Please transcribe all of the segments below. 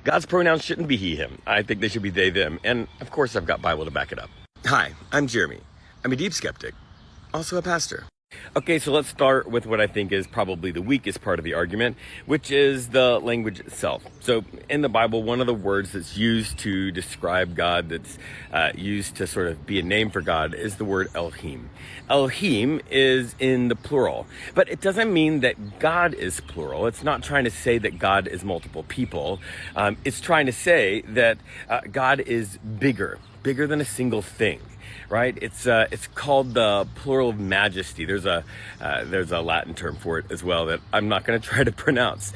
God's pronouns shouldn't be he, him. I think they should be they, them. And of course, I've got Bible to back it up. Hi, I'm Jeremy. I'm a deep skeptic, also a pastor. Okay, so let's start with what I think is probably the weakest part of the argument, which is the language itself. So in the Bible, one of the words that's used to describe God, that's used to sort of be a name for God, is the word Elohim. Elohim is in the plural, but it doesn't mean that God is plural. It's not trying to say that God is multiple people. It's trying to say that God is bigger than a single thing. Right? It's called the plural of majesty. There's a Latin term for it as well that I'm not going to try to pronounce.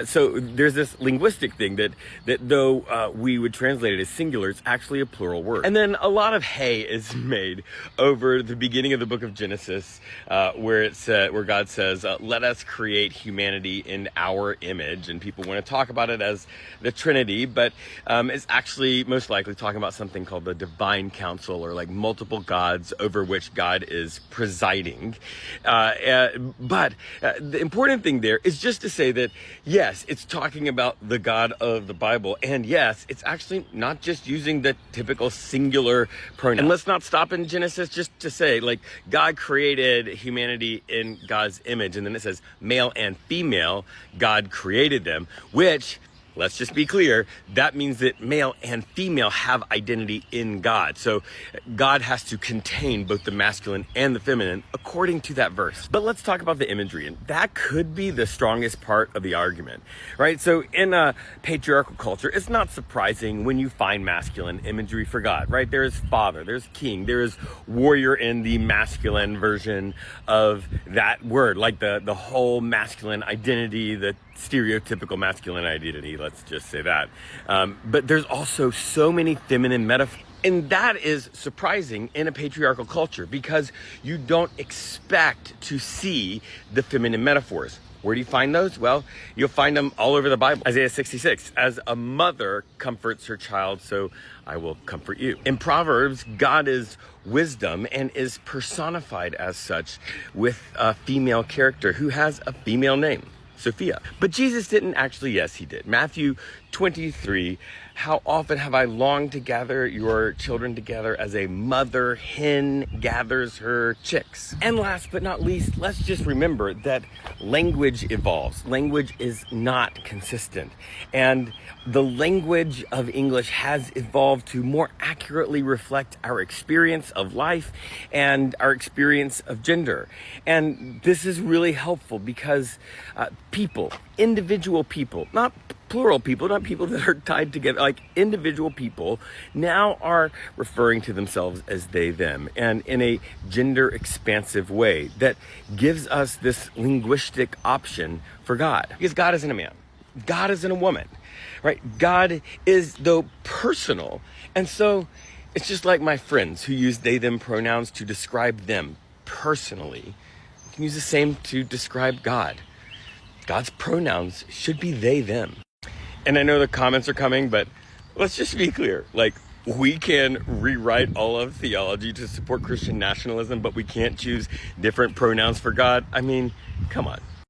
So there's this linguistic thing that though we would translate it as singular, it's actually a plural word. And then a lot of hay is made over the beginning of the book of Genesis, where God says, "Let us create humanity in our image," and people want to talk about it as the Trinity, but it's actually most likely talking about something called the divine council, or like multiple gods over which God is presiding. But the important thing there is just to say that, yes, it's talking about the God of the Bible. And yes, it's actually not just using the typical singular pronoun. And let's not stop in Genesis just to say, like, God created humanity in God's image. And then it says male and female, God created them, which, let's just be clear, that means that male and female have identity in God. So God has to contain both the masculine and the feminine according to that verse. But let's talk about the imagery, and that could be the strongest part of the argument, right? So in a patriarchal culture, it's not surprising when you find masculine imagery for God, right? There's father, there's king, there's warrior in the masculine version of that word, like the whole masculine identity, the stereotypical masculine identity, let's just say that. But there's also so many feminine metaphors. And that is surprising in a patriarchal culture because you don't expect to see the feminine metaphors. Where do you find those? Well, you'll find them all over the Bible. Isaiah 66, as a mother comforts her child, so I will comfort you. In Proverbs, God is wisdom and is personified as such with a female character who has a female name, Sophia. But Jesus didn't actually. Yes, he did. Matthew 23, how often have I longed to gather your children together as a mother hen gathers her chicks. And last but not least, let's just remember that language evolves. Language is not consistent. And the language of English has evolved to more accurately reflect our experience of life and our experience of gender. And this is really helpful because people, individual people, not plural people, not people that are tied together, like individual people now are referring to themselves as they, them, and in a gender expansive way that gives us this linguistic option for God. Because God isn't a man. God isn't a woman, right? God is, though, personal. And so it's just like my friends who use they, them pronouns to describe them personally. You can use the same to describe God. God's pronouns should be they, them. And I know the comments are coming, but let's just be clear. Like, we can rewrite all of theology to support Christian nationalism, but we can't choose different pronouns for God. I mean, come on.